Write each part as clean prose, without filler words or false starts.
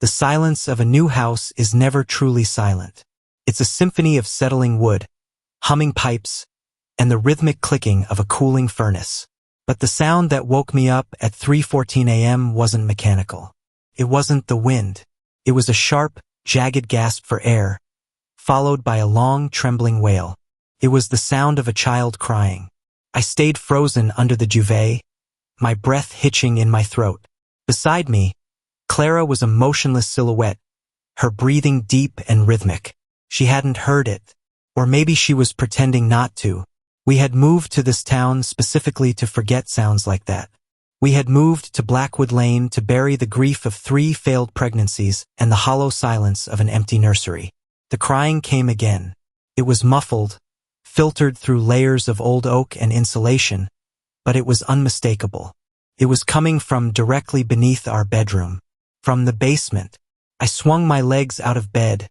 The silence of a new house is never truly silent. It's a symphony of settling wood, humming pipes, and the rhythmic clicking of a cooling furnace. But the sound that woke me up at 3:14 a.m. wasn't mechanical. It wasn't the wind. It was a sharp, jagged gasp for air, followed by a long, trembling wail. It was the sound of a child crying. I stayed frozen under the duvet, my breath hitching in my throat. Beside me, Clara was a motionless silhouette, her breathing deep and rhythmic. She hadn't heard it, or maybe she was pretending not to. We had moved to this town specifically to forget sounds like that. We had moved to Blackwood Lane to bury the grief of 3 failed pregnancies and the hollow silence of an empty nursery. The crying came again. It was muffled, filtered through layers of old oak and insulation, but it was unmistakable. It was coming from directly beneath our bedroom, from the basement. I swung my legs out of bed,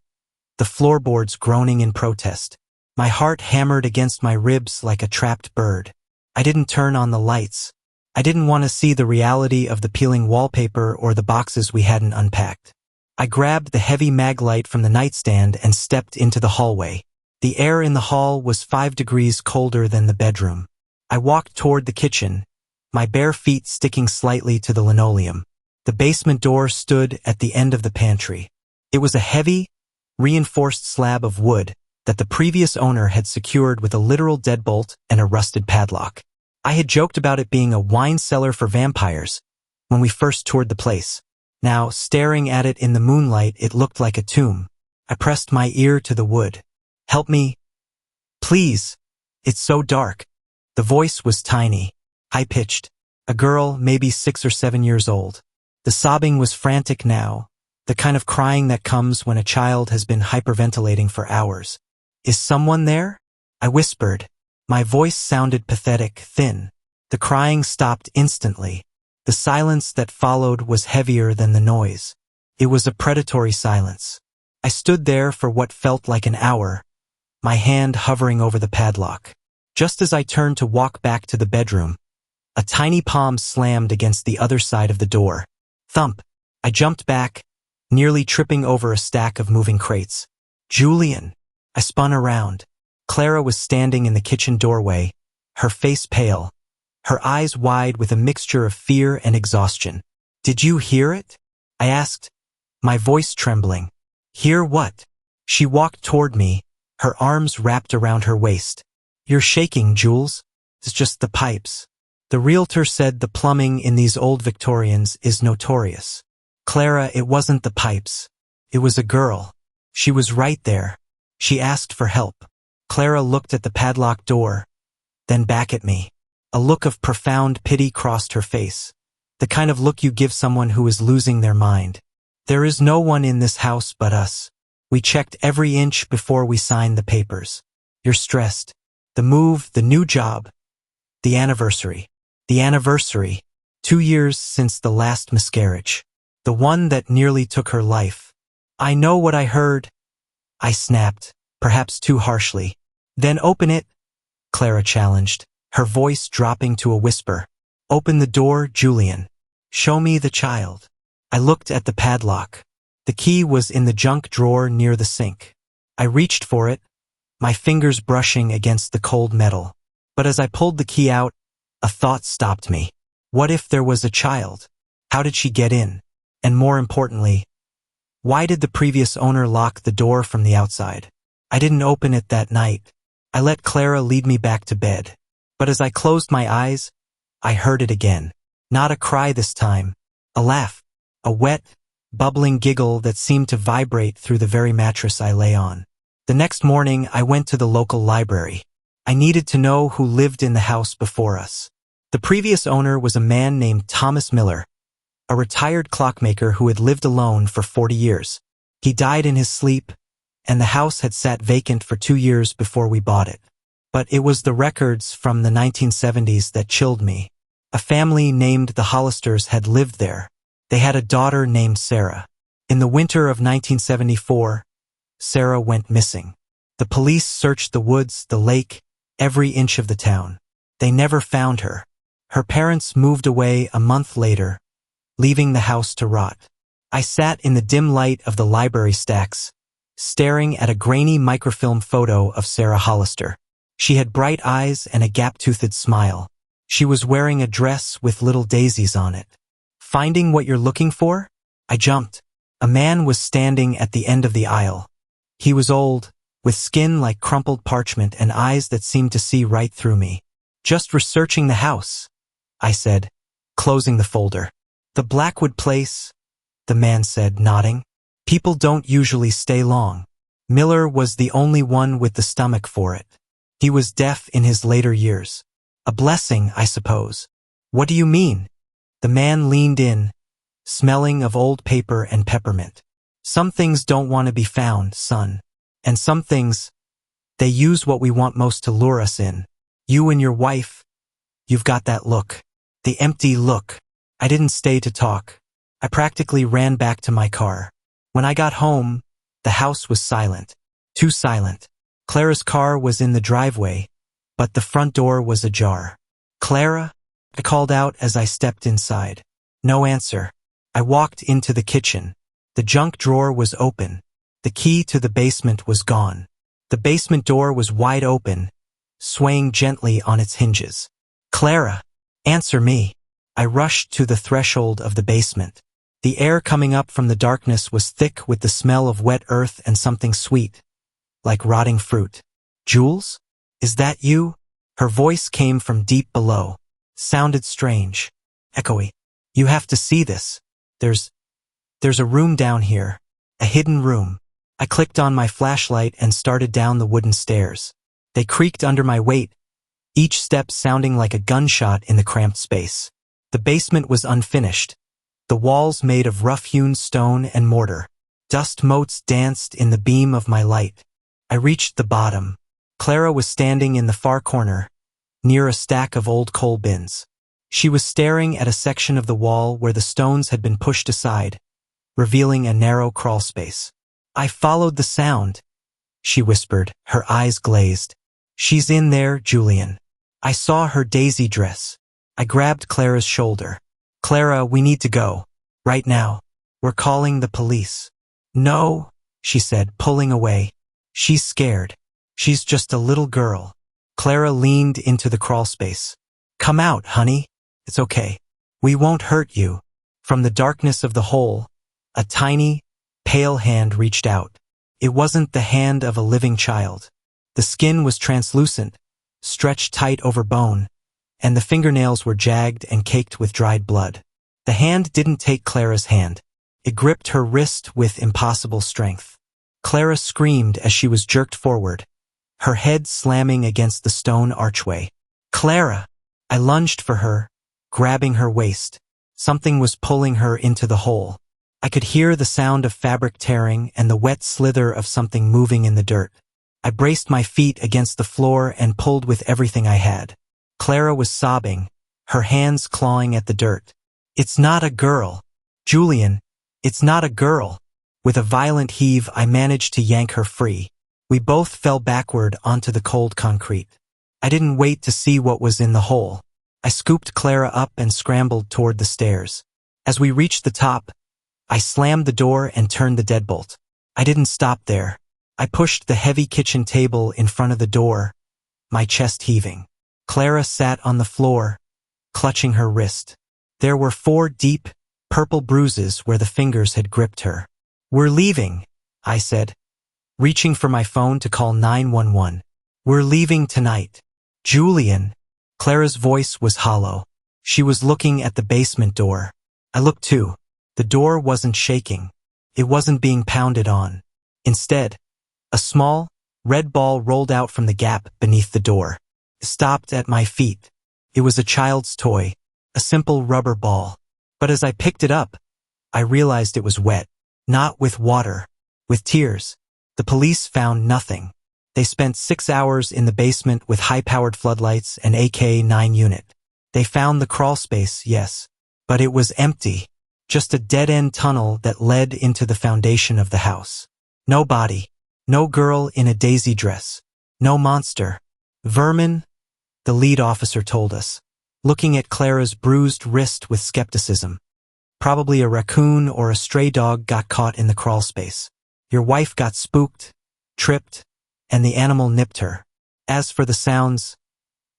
the floorboards groaning in protest. My heart hammered against my ribs like a trapped bird. I didn't turn on the lights. I didn't want to see the reality of the peeling wallpaper or the boxes we hadn't unpacked. I grabbed the heavy mag light from the nightstand and stepped into the hallway. The air in the hall was 5 degrees colder than the bedroom. I walked toward the kitchen, my bare feet sticking slightly to the linoleum. The basement door stood at the end of the pantry. It was a heavy, reinforced slab of wood that the previous owner had secured with a literal deadbolt and a rusted padlock. I had joked about it being a wine cellar for vampires when we first toured the place. Now, staring at it in the moonlight, it looked like a tomb. I pressed my ear to the wood. "Help me. Please. It's so dark." The voice was tiny, high-pitched. A girl, maybe 6 or 7 years old. The sobbing was frantic now, the kind of crying that comes when a child has been hyperventilating for hours. "Is someone there?" I whispered. My voice sounded pathetic, thin. The crying stopped instantly. The silence that followed was heavier than the noise. It was a predatory silence. I stood there for what felt like an hour, my hand hovering over the padlock. Just as I turned to walk back to the bedroom, a tiny palm slammed against the other side of the door. Thump! I jumped back, nearly tripping over a stack of moving crates. "Julian!" I spun around. Clara was standing in the kitchen doorway, her face pale, her eyes wide with a mixture of fear and exhaustion. "Did you hear it?" I asked, my voice trembling. "Hear what?" She walked toward me, her arms wrapped around her waist. "You're shaking, Jules. It's just the pipes. The realtor said the plumbing in these old Victorians is notorious." "Clara, it wasn't the pipes. It was a girl. She was right there. She asked for help." Clara looked at the padlocked door, then back at me. A look of profound pity crossed her face, the kind of look you give someone who is losing their mind. "There is no one in this house but us. We checked every inch before we signed the papers. You're stressed. The move, the new job, the anniversary. The anniversary. 2 years since the last miscarriage. The one that nearly took her life." "I know what I heard," I snapped, perhaps too harshly. "Then open it," Clara challenged, her voice dropping to a whisper. "Open the door, Julian. Show me the child." I looked at the padlock. The key was in the junk drawer near the sink. I reached for it, my fingers brushing against the cold metal. But as I pulled the key out, a thought stopped me. What if there was a child? How did she get in? And more importantly, why did the previous owner lock the door from the outside? I didn't open it that night. I let Clara lead me back to bed. But as I closed my eyes, I heard it again. Not a cry this time. A laugh. A wet, bubbling giggle that seemed to vibrate through the very mattress I lay on. The next morning, I went to the local library. I needed to know who lived in the house before us. The previous owner was a man named Thomas Miller, a retired clockmaker who had lived alone for 40 years. He died in his sleep, and the house had sat vacant for 2 years before we bought it. But it was the records from the 1970s that chilled me. A family named the Hollisters had lived there. They had a daughter named Sarah. In the winter of 1974, Sarah went missing. The police searched the woods, the lake, every inch of the town. They never found her. Her parents moved away a month later, leaving the house to rot. I sat in the dim light of the library stacks, staring at a grainy microfilm photo of Sarah Hollister. She had bright eyes and a gap-toothed smile. She was wearing a dress with little daisies on it. Finding what you're looking for? I jumped. A man was standing at the end of the aisle. He was old, with skin like crumpled parchment and eyes that seemed to see right through me. Just researching the house, I said, closing the folder. The Blackwood place, the man said, nodding. People don't usually stay long. Miller was the only one with the stomach for it. He was deaf in his later years. A blessing, I suppose. What do you mean? The man leaned in, smelling of old paper and peppermint. Some things don't want to be found, son. And some things, they use what we want most to lure us in. You and your wife, you've got that look. The empty look. I didn't stay to talk. I practically ran back to my car. When I got home, the house was silent. Too silent. Clara's car was in the driveway, but the front door was ajar. Clara? I called out as I stepped inside. No answer. I walked into the kitchen. The junk drawer was open. The key to the basement was gone. The basement door was wide open, swaying gently on its hinges. Clara, answer me. I rushed to the threshold of the basement. The air coming up from the darkness was thick with the smell of wet earth and something sweet, like rotting fruit. Jules? Is that you? Her voice came from deep below. Sounded strange. Echoey. You have to see this. There's a room down here. A hidden room. I clicked on my flashlight and started down the wooden stairs. They creaked under my weight, each step sounding like a gunshot in the cramped space. The basement was unfinished. The walls made of rough-hewn stone and mortar. Dust motes danced in the beam of my light. I reached the bottom. Clara was standing in the far corner, near a stack of old coal bins. She was staring at a section of the wall where the stones had been pushed aside, revealing a narrow crawl space. I followed the sound, she whispered, her eyes glazed. She's in there, Julian. I saw her daisy dress. I grabbed Clara's shoulder. Clara, we need to go. Right now. We're calling the police. No, she said, pulling away. She's scared. She's just a little girl. Clara leaned into the crawl space. Come out, honey. It's okay. We won't hurt you. From the darkness of the hole, a tiny, pale hand reached out. It wasn't the hand of a living child. The skin was translucent, stretched tight over bone, and the fingernails were jagged and caked with dried blood. The hand didn't take Clara's hand. It gripped her wrist with impossible strength. Clara screamed as she was jerked forward, her head slamming against the stone archway. Clara! I lunged for her, grabbing her waist. Something was pulling her into the hole. I could hear the sound of fabric tearing and the wet slither of something moving in the dirt. I braced my feet against the floor and pulled with everything I had. Clara was sobbing, her hands clawing at the dirt. It's not a girl. Julian, it's not a girl. With a violent heave, I managed to yank her free. We both fell backward onto the cold concrete. I didn't wait to see what was in the hole. I scooped Clara up and scrambled toward the stairs. As we reached the top, I slammed the door and turned the deadbolt. I didn't stop there. I pushed the heavy kitchen table in front of the door, my chest heaving. Clara sat on the floor, clutching her wrist. There were 4 deep, purple bruises where the fingers had gripped her. We're leaving, I said, reaching for my phone to call 911. We're leaving tonight. Julian. Clara's voice was hollow. She was looking at the basement door. I looked too. The door wasn't shaking. It wasn't being pounded on. Instead, a small, red ball rolled out from the gap beneath the door. It stopped at my feet. It was a child's toy, a simple rubber ball. But as I picked it up, I realized it was wet. Not with water, with tears. The police found nothing. They spent 6 hours in the basement with high-powered floodlights and AK-9 unit. They found the crawl space, yes, but it was empty. Just a dead-end tunnel that led into the foundation of the house. No body. No girl in a daisy dress. No monster. Vermin, the lead officer told us, looking at Clara's bruised wrist with skepticism. Probably a raccoon or a stray dog got caught in the crawl space. Your wife got spooked, tripped, and the animal nipped her. As for the sounds,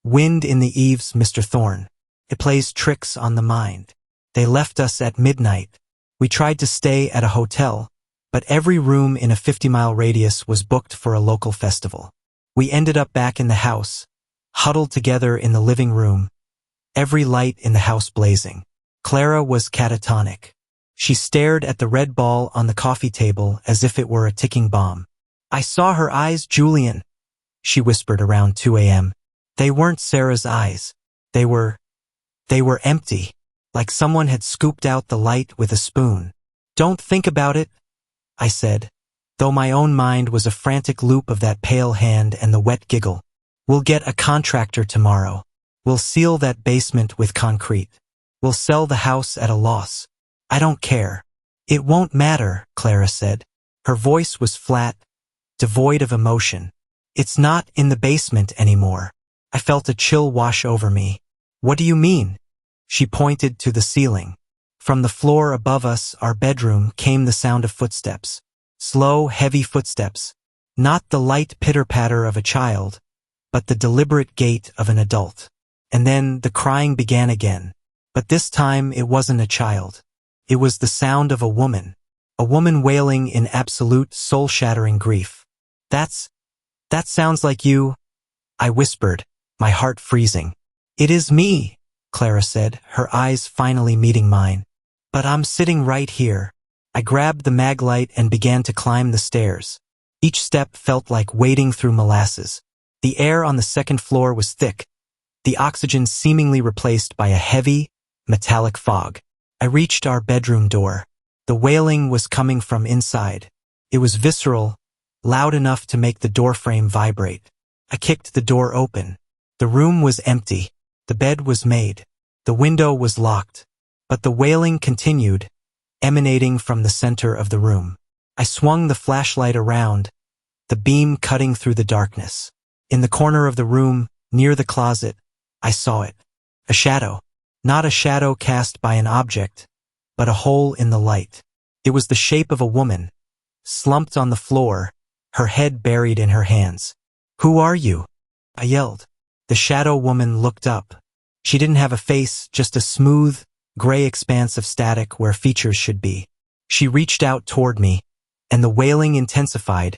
wind in the eaves, Mr. Thorne. It plays tricks on the mind. They left us at midnight. We tried to stay at a hotel, but every room in a 50-mile radius was booked for a local festival. We ended up back in the house, huddled together in the living room, every light in the house blazing. Clara was catatonic. She stared at the red ball on the coffee table as if it were a ticking bomb. I saw her eyes, Julian, she whispered around 2 a.m. They weren't Sarah's eyes. They were empty, like someone had scooped out the light with a spoon. Don't think about it, I said, though my own mind was a frantic loop of that pale hand and the wet giggle. We'll get a contractor tomorrow. We'll seal that basement with concrete. We'll sell the house at a loss. I don't care. It won't matter, Clara said. Her voice was flat, devoid of emotion. It's not in the basement anymore. I felt a chill wash over me. What do you mean? She pointed to the ceiling. From the floor above us, our bedroom, came the sound of footsteps. Slow, heavy footsteps. Not the light pitter-patter of a child, but the deliberate gait of an adult. And then the crying began again. But this time it wasn't a child. It was the sound of a woman wailing in absolute, soul-shattering grief. That sounds like you, I whispered, my heart freezing. It is me, Clara said, her eyes finally meeting mine. But I'm sitting right here. I grabbed the mag light and began to climb the stairs. Each step felt like wading through molasses. The air on the second floor was thick, the oxygen seemingly replaced by a heavy, metallic fog. I reached our bedroom door. The wailing was coming from inside. It was visceral, loud enough to make the doorframe vibrate. I kicked the door open. The room was empty. The bed was made. The window was locked. But the wailing continued, emanating from the center of the room. I swung the flashlight around, the beam cutting through the darkness. In the corner of the room, near the closet, I saw it. A shadow. Not a shadow cast by an object, but a hole in the light. It was the shape of a woman, slumped on the floor, her head buried in her hands. Who are you? I yelled. The shadow woman looked up. She didn't have a face, just a smooth, gray expanse of static where features should be. She reached out toward me, and the wailing intensified,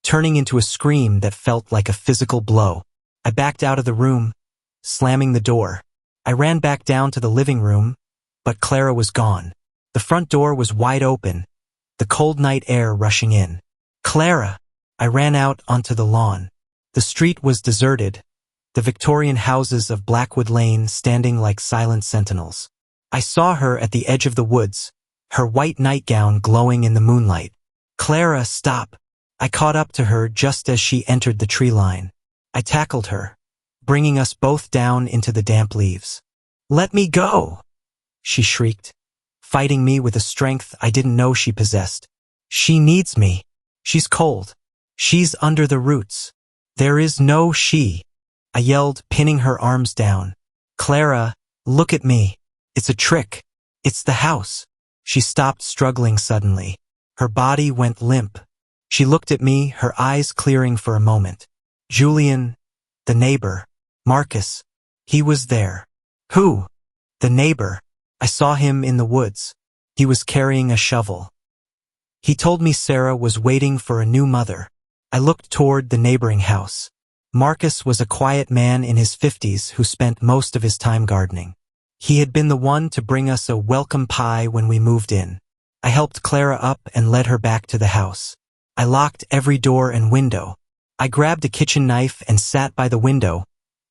turning into a scream that felt like a physical blow. I backed out of the room, slamming the door. I ran back down to the living room, but Clara was gone. The front door was wide open, the cold night air rushing in. Clara! I ran out onto the lawn. The street was deserted, the Victorian houses of Blackwood Lane standing like silent sentinels. I saw her at the edge of the woods, her white nightgown glowing in the moonlight. Clara, stop! I caught up to her just as she entered the tree line. I tackled her, bringing us both down into the damp leaves. Let me go! She shrieked, fighting me with a strength I didn't know she possessed. She needs me. She's cold. She's under the roots. There is no she. I yelled, pinning her arms down. Clara, look at me. It's a trick. It's the house. She stopped struggling suddenly. Her body went limp. She looked at me, her eyes clearing for a moment. Julian, the neighbor. Marcus. He was there. Who? The neighbor. I saw him in the woods. He was carrying a shovel. He told me Sarah was waiting for a new mother. I looked toward the neighboring house. Marcus was a quiet man in his 50s who spent most of his time gardening. He had been the one to bring us a welcome pie when we moved in. I helped Clara up and led her back to the house. I locked every door and window. I grabbed a kitchen knife and sat by the window,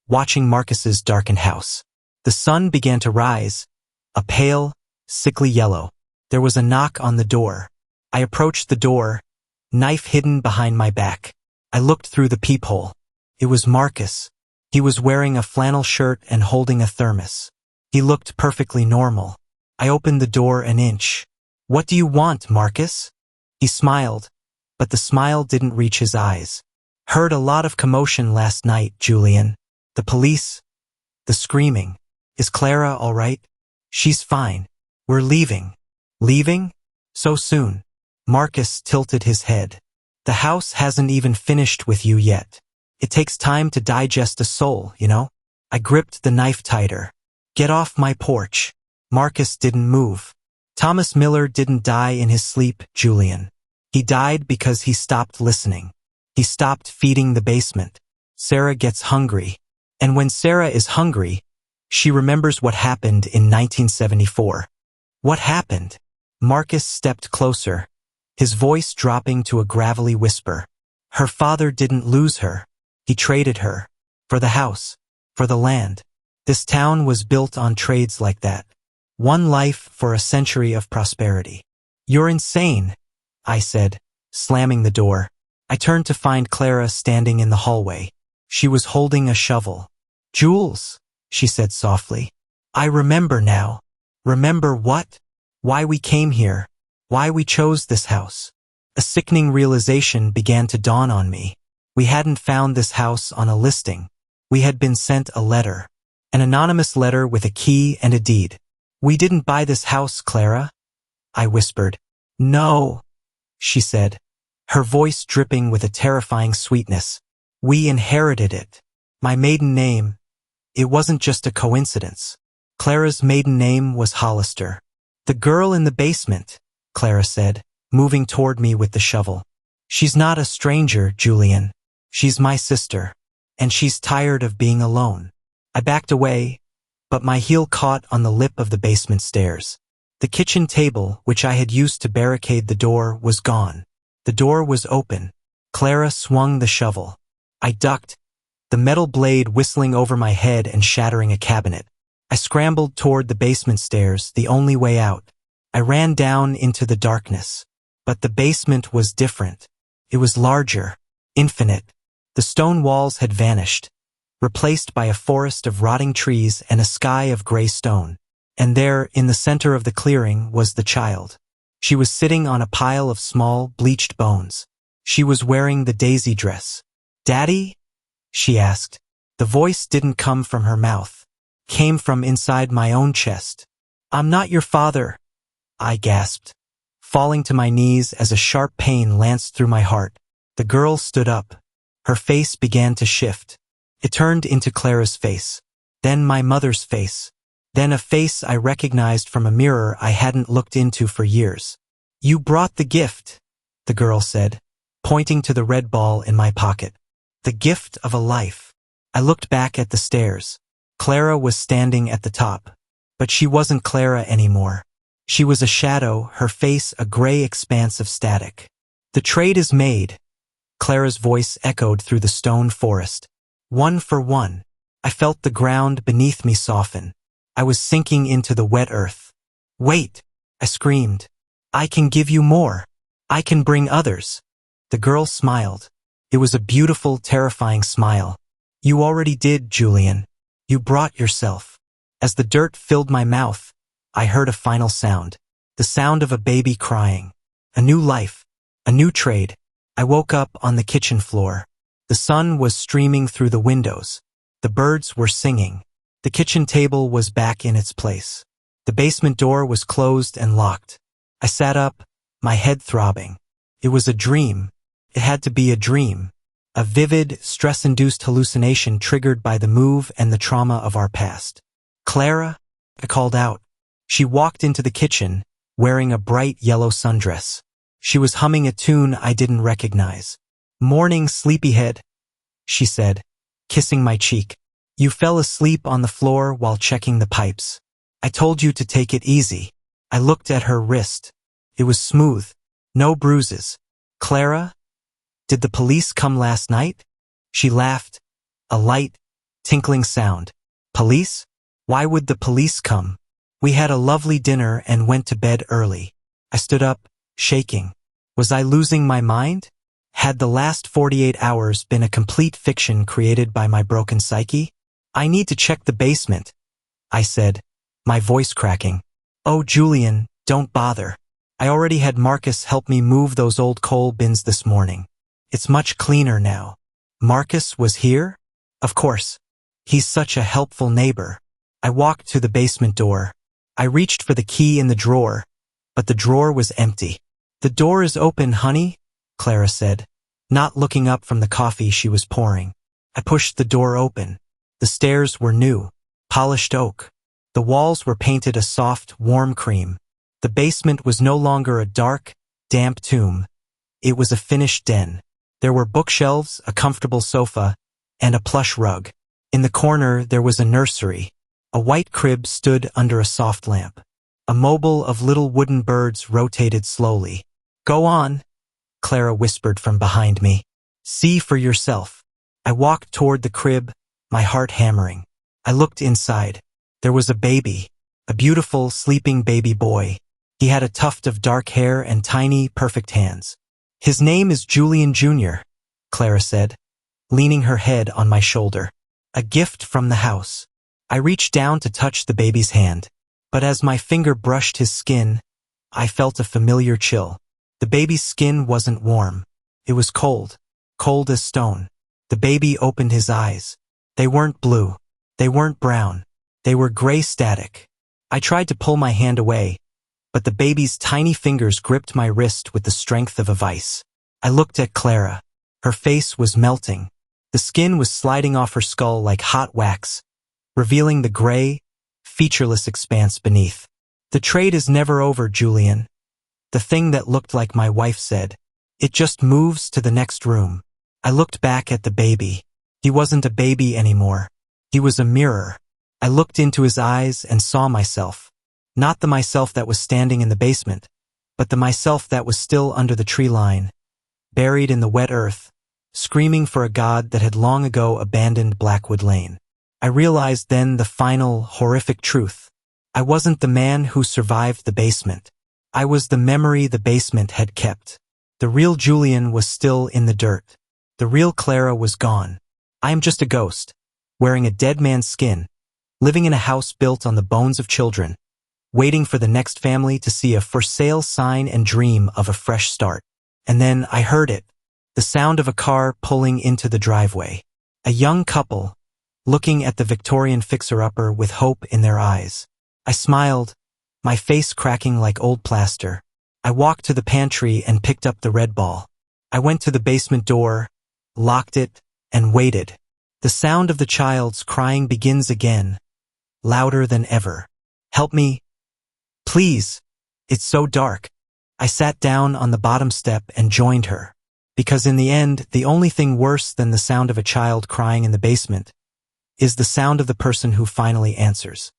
watching Marcus's darkened house. The sun began to rise, a pale, sickly yellow. There was a knock on the door. I approached the door, knife hidden behind my back. I looked through the peephole. It was Marcus. He was wearing a flannel shirt and holding a thermos. He looked perfectly normal. I opened the door an inch. What do you want, Marcus? He smiled, but the smile didn't reach his eyes. Heard a lot of commotion last night, Julian. The police, the screaming. Is Clara all right? She's fine. We're leaving. Leaving? So soon. Marcus tilted his head. The house hasn't even finished with you yet. It takes time to digest a soul, you know? I gripped the knife tighter. Get off my porch. Marcus didn't move. Thomas Miller didn't die in his sleep, Julian. He died because he stopped listening. He stopped feeding the basement. Sarah gets hungry. And when Sarah is hungry, she remembers what happened in 1974. What happened? Marcus stepped closer, his voice dropping to a gravelly whisper. Her father didn't lose her. He traded her. For the house. For the land. This town was built on trades like that. One life for a century of prosperity. You're insane, I said, slamming the door. I turned to find Clara standing in the hallway. She was holding a shovel. Jules, she said softly. I remember now. Remember what? Why we came here. Why we chose this house. A sickening realization began to dawn on me. We hadn't found this house on a listing. We had been sent a letter. An anonymous letter with a key and a deed. We didn't buy this house, Clara, I whispered. No, she said, her voice dripping with a terrifying sweetness. We inherited it. My maiden name. It wasn't just a coincidence. Clara's maiden name was Hollister. The girl in the basement, Clara said, moving toward me with the shovel. She's not a stranger, Julian. She's my sister. And she's tired of being alone. I backed away, but my heel caught on the lip of the basement stairs. The kitchen table, which I had used to barricade the door, was gone. The door was open. Clara swung the shovel. I ducked, the metal blade whistling over my head and shattering a cabinet. I scrambled toward the basement stairs, the only way out. I ran down into the darkness. But the basement was different. It was larger, infinite. The stone walls had vanished, replaced by a forest of rotting trees and a sky of gray stone. And there, in the center of the clearing, was the child. She was sitting on a pile of small, bleached bones. She was wearing the daisy dress. Daddy? She asked. The voice didn't come from her mouth. Came from inside my own chest. I'm not your father, I gasped, falling to my knees as a sharp pain lanced through my heart. The girl stood up. Her face began to shift. It turned into Clara's face. Then my mother's face. Then a face I recognized from a mirror I hadn't looked into for years. You brought the gift, the girl said, pointing to the red ball in my pocket. The gift of a life. I looked back at the stairs. Clara was standing at the top. But she wasn't Clara anymore. She was a shadow, her face a gray expanse of static. The trade is made. Clara's voice echoed through the stone forest. 1 for 1. I felt the ground beneath me soften. I was sinking into the wet earth. Wait, I screamed. I can give you more. I can bring others. The girl smiled. It was a beautiful, terrifying smile. You already did, Julian. You brought yourself. As the dirt filled my mouth, I heard a final sound. The sound of a baby crying. A new life. A new trade. I woke up on the kitchen floor. The sun was streaming through the windows. The birds were singing. The kitchen table was back in its place. The basement door was closed and locked. I sat up, my head throbbing. It was a dream. It had to be a dream. A vivid, stress-induced hallucination triggered by the move and the trauma of our past. Clara? I called out. She walked into the kitchen, wearing a bright yellow sundress. She was humming a tune I didn't recognize. Morning, sleepyhead, she said, kissing my cheek. You fell asleep on the floor while checking the pipes. I told you to take it easy. I looked at her wrist. It was smooth. No bruises. Clara? Did the police come last night? She laughed. A light, tinkling sound. Police? Why would the police come? We had a lovely dinner and went to bed early. I stood up, shaking. Was I losing my mind? Had the last 48 hours been a complete fiction created by my broken psyche? I need to check the basement, I said, my voice cracking. Oh, Julian, don't bother. I already had Marcus help me move those old coal bins this morning. It's much cleaner now. Marcus was here? Of course. He's such a helpful neighbor. I walked to the basement door. I reached for the key in the drawer, but the drawer was empty. "The door is open, honey," Clara said, not looking up from the coffee she was pouring. I pushed the door open. The stairs were new, polished oak. The walls were painted a soft, warm cream. The basement was no longer a dark, damp tomb. It was a finished den. There were bookshelves, a comfortable sofa, and a plush rug. In the corner there was a nursery. A white crib stood under a soft lamp. A mobile of little wooden birds rotated slowly. "Go on," Clara whispered from behind me. "See for yourself." I walked toward the crib, my heart hammering. I looked inside. There was a baby, a beautiful, sleeping baby boy. He had a tuft of dark hair and tiny, perfect hands. "His name is Julian Jr.," Clara said, leaning her head on my shoulder. "A gift from the house." I reached down to touch the baby's hand, but as my finger brushed his skin, I felt a familiar chill. The baby's skin wasn't warm. It was cold, cold as stone. The baby opened his eyes. They weren't blue. They weren't brown. They were gray static. I tried to pull my hand away, but the baby's tiny fingers gripped my wrist with the strength of a vice. I looked at Clara. Her face was melting. The skin was sliding off her skull like hot wax, revealing the gray, featureless expanse beneath. "The trade is never over, Julian," the thing that looked like my wife said. "It just moves to the next room." I looked back at the baby. He wasn't a baby anymore. He was a mirror. I looked into his eyes and saw myself. Not the myself that was standing in the basement, but the myself that was still under the tree line, buried in the wet earth, screaming for a god that had long ago abandoned Blackwood Lane. I realized then the final, horrific truth. I wasn't the man who survived the basement. I was the memory the basement had kept. The real Julian was still in the dirt. The real Clara was gone. I am just a ghost, wearing a dead man's skin, living in a house built on the bones of children, waiting for the next family to see a for sale sign and dream of a fresh start. And then I heard it, the sound of a car pulling into the driveway. A young couple, looking at the Victorian fixer-upper with hope in their eyes. I smiled, my face cracking like old plaster. I walked to the pantry and picked up the red ball. I went to the basement door, locked it, and waited. The sound of the child's crying begins again, louder than ever. "Help me, please. It's so dark." I sat down on the bottom step and joined her. Because in the end, the only thing worse than the sound of a child crying in the basement is the sound of the person who finally answers.